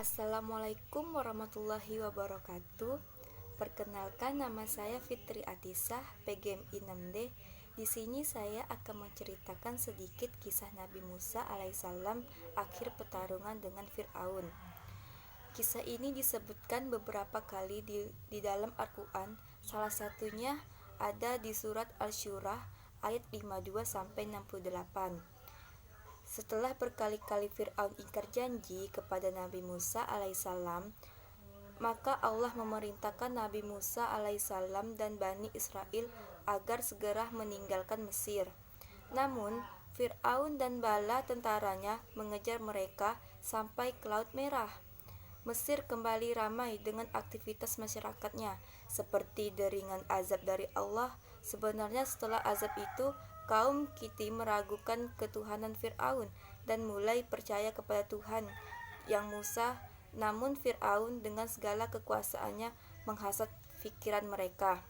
Assalamualaikum warahmatullahi wabarakatuh. Perkenalkan, nama saya Fitri Atisah, PGMI 6D. Di sini saya akan menceritakan sedikit kisah Nabi Musa alaihissalam akhir pertarungan dengan Fir'aun. Kisah ini disebutkan beberapa kali di dalam Al-Quran. Salah satunya ada di surat Asy-Syura ayat 52 sampai 68. Setelah berkali-kali Fir'aun ingkar janji kepada Nabi Musa alaihissalam, maka Allah memerintahkan Nabi Musa alaihissalam dan Bani Israel agar segera meninggalkan Mesir. Namun, Fir'aun dan bala tentaranya mengejar mereka sampai ke Laut Merah. Mesir kembali ramai dengan aktivitas masyarakatnya, seperti deringan azab dari Allah. Sebenarnya setelah azab itu, kaum Kiti meragukan ketuhanan Fir'aun dan mulai percaya kepada Tuhan yang Musa. Namun Fir'aun dengan segala kekuasaannya menghasut pikiran mereka.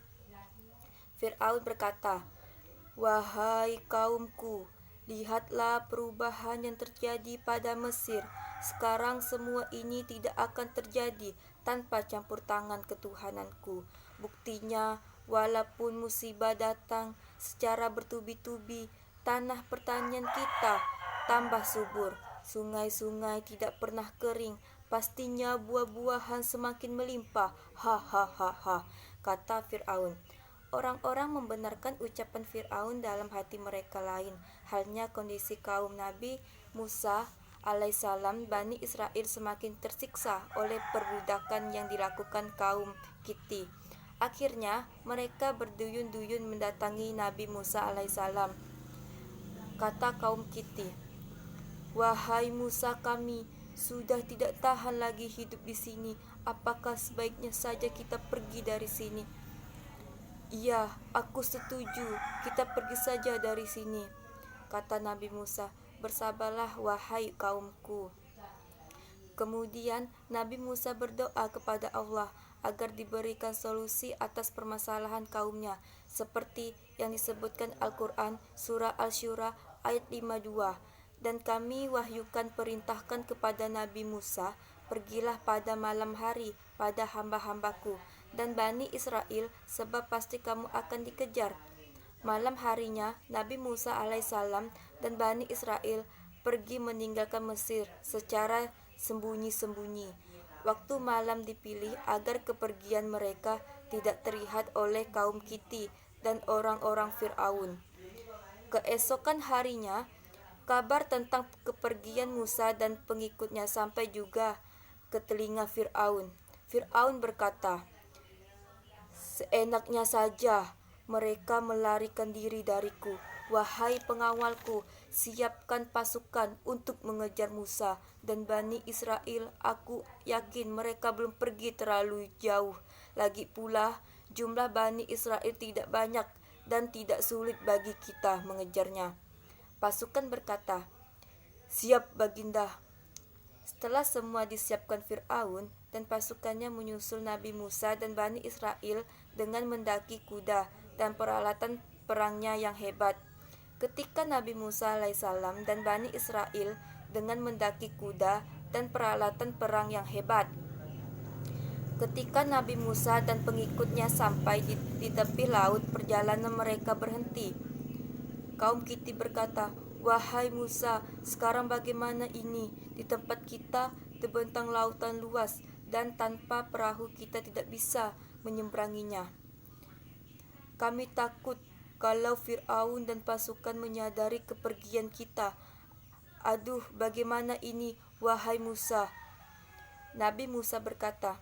Fir'aun berkata, "Wahai kaumku, lihatlah perubahan yang terjadi pada Mesir. Sekarang semua ini tidak akan terjadi tanpa campur tangan ketuhananku. Buktinya, walaupun musibah datang secara bertubi-tubi, tanah pertanian kita tambah subur. Sungai-sungai tidak pernah kering. Pastinya buah-buahan semakin melimpah. Hahaha," kata Fir'aun. Orang-orang membenarkan ucapan Fir'aun dalam hati mereka. Lain halnya kondisi kaum Nabi Musa alaihissalam. Bani Israel semakin tersiksa oleh perbudakan yang dilakukan kaum Kiti. Akhirnya mereka berduyun-duyun mendatangi Nabi Musa alaihissalam. Kata kaum Kiti, "Wahai Musa, kami sudah tidak tahan lagi hidup di sini. Apakah sebaiknya saja kita pergi dari sini?" "Iya, aku setuju. Kita pergi saja dari sini," kata Nabi Musa. "Bersabarlah wahai kaumku." Kemudian Nabi Musa berdoa kepada Allah agar diberikan solusi atas permasalahan kaumnya, seperti yang disebutkan Al-Quran surah Asy-Syura ayat 52. "Dan kami wahyukan perintahkan kepada Nabi Musa, pergilah pada malam hari pada hamba-hambaku dan Bani Israel, sebab pasti kamu akan dikejar." Malam harinya Nabi Musa alaihissalam dan Bani Israel pergi meninggalkan Mesir secara sembunyi-sembunyi. Waktu malam dipilih agar kepergian mereka tidak terlihat oleh kaum Kiti dan orang-orang Fir'aun. Keesokan harinya, kabar tentang kepergian Musa dan pengikutnya sampai juga ke telinga Fir'aun. Fir'aun berkata, "Seenaknya saja mereka melarikan diri dariku. Wahai pengawalku, siapkan pasukan untuk mengejar Musa dan Bani Israel. Aku yakin mereka belum pergi terlalu jauh. Lagi pula, jumlah Bani Israel tidak banyak dan tidak sulit bagi kita mengejarnya." Pasukan berkata, "Siap, Baginda." Setelah semua disiapkan, Fir'aun dan pasukannya menyusul Nabi Musa dan Bani Israel dengan mendaki kuda dan peralatan perangnya yang hebat. Ketika Nabi Musa alaihissalam dan Bani Israel dengan mendaki kuda dan peralatan perang yang hebat. Ketika Nabi Musa dan pengikutnya sampai di tepi laut, perjalanan mereka berhenti. Kaum Kiti berkata, "Wahai Musa, sekarang bagaimana ini? Di tempat kita terbentang lautan luas dan tanpa perahu kita tidak bisa menyeberanginya. Kami takut kalau Fir'aun dan pasukan menyadari kepergian kita. Aduh, bagaimana ini, wahai Musa?" Nabi Musa berkata,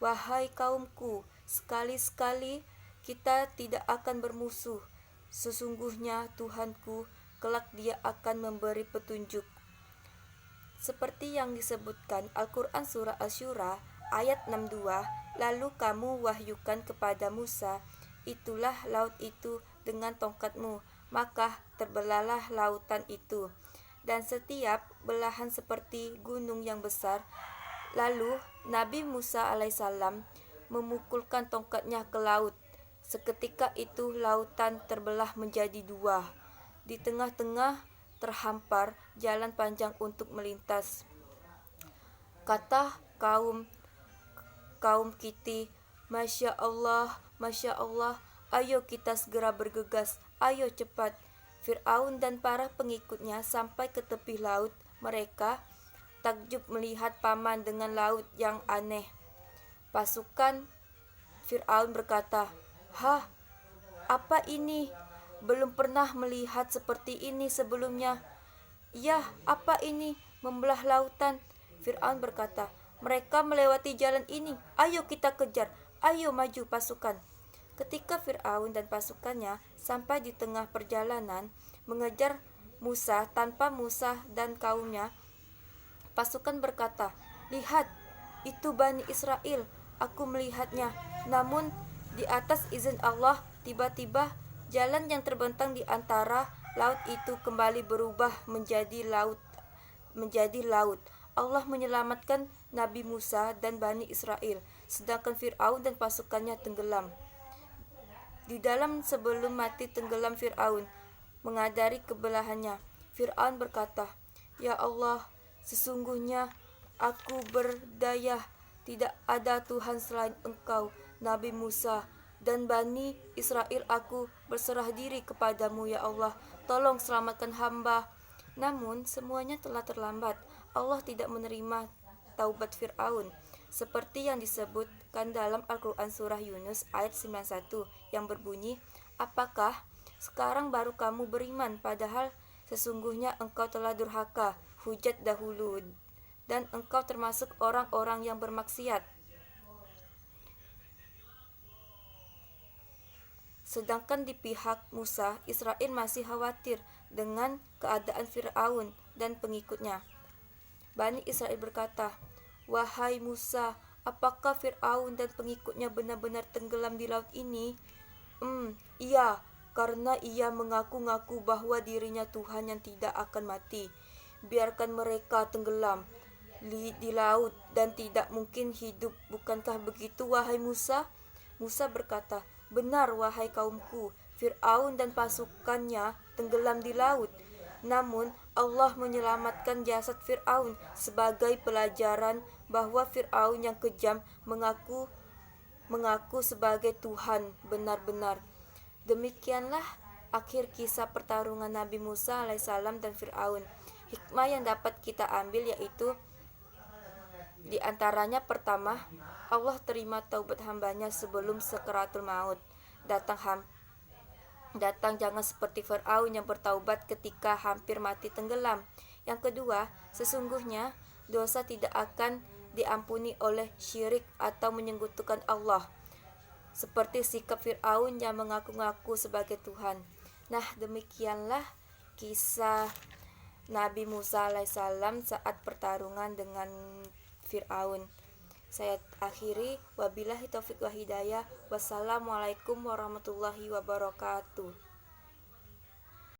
"Wahai kaumku, sekali-sekali kita tidak akan bermusuh. Sesungguhnya Tuhanku, kelak Dia akan memberi petunjuk." Seperti yang disebutkan Al-Quran surah Asy-Syura ayat 62, "Lalu kamu wahyukan kepada Musa, itulah laut itu dengan tongkatmu, maka terbelahlah lautan itu, dan setiap belahan seperti gunung yang besar." Lalu Nabi Musa alaihissalam memukulkan tongkatnya ke laut. Seketika itu lautan terbelah menjadi dua. Di tengah-tengah terhampar jalan panjang untuk melintas. Kata kaum Kiti, Masya Allah, ayo kita segera bergegas, ayo cepat. Fir'aun dan para pengikutnya sampai ke tepi laut. Mereka takjub melihat paman dengan laut yang aneh. Pasukan Fir'aun berkata, "Hah, apa ini? Belum pernah melihat seperti ini sebelumnya. Yah, apa ini? Membelah lautan." Fir'aun berkata, "Mereka melewati jalan ini. Ayo kita kejar. Ayo maju pasukan." Ketika Fir'aun dan pasukannya sampai di tengah perjalanan mengejar Musa tanpa Musa dan kaumnya, pasukan berkata, "Lihat, itu Bani Israel. Aku melihatnya. Namun di atas izin Allah, tiba-tiba jalan yang terbentang di antara laut itu kembali berubah menjadi laut. Allah menyelamatkan Nabi Musa dan Bani Israel, sedangkan Fir'aun dan pasukannya tenggelam di dalam. Sebelum mati tenggelam, Fir'aun mengadari kebelahannya. Fir'aun berkata, "Ya Allah, sesungguhnya aku berdaya. Tidak ada Tuhan selain Engkau, Nabi Musa dan Bani Israel. Aku berserah diri kepadamu, ya Allah. Tolong selamatkan hamba." Namun semuanya telah terlambat. Allah tidak menerima taubat Fir'aun, seperti yang disebutkan dalam Al-Quran Surah Yunus ayat 91 yang berbunyi, "Apakah sekarang baru kamu beriman, padahal sesungguhnya engkau telah durhaka hujat dahulu, dan engkau termasuk orang-orang yang bermaksiat." Sedangkan di pihak Musa, Israel masih khawatir dengan keadaan Fir'aun dan pengikutnya. Bani Israel berkata, "Wahai Musa, apakah Fir'aun dan pengikutnya benar-benar tenggelam di laut ini?" Iya, karena ia mengaku-ngaku bahwa dirinya Tuhan yang tidak akan mati. Biarkan mereka tenggelam di laut dan tidak mungkin hidup. Bukankah begitu, wahai Musa? Musa berkata, "Benar, wahai kaumku, Fir'aun dan pasukannya tenggelam di laut. Namun Allah menyelamatkan jasad Fir'aun sebagai pelajaran bahwa Fir'aun yang kejam mengaku sebagai Tuhan benar-benar." Demikianlah akhir kisah pertarungan Nabi Musa alaihissalam dan Fir'aun. Hikmah yang dapat kita ambil yaitu di antaranya, pertama, Allah terima taubat hambanya sebelum sakaratul maut datang, jangan seperti Fir'aun yang bertaubat ketika hampir mati tenggelam. Yang kedua, sesungguhnya dosa tidak akan diampuni oleh syirik atau menyekutukan Allah, seperti sikap Fir'aun yang mengaku-ngaku sebagai Tuhan. Nah, demikianlah kisah Nabi Musa alaihissalam saat pertarungan dengan Fir'aun. Saya akhiri, wabillahi taufiq wa hidayah. Wassalamualaikum warahmatullahi wabarakatuh.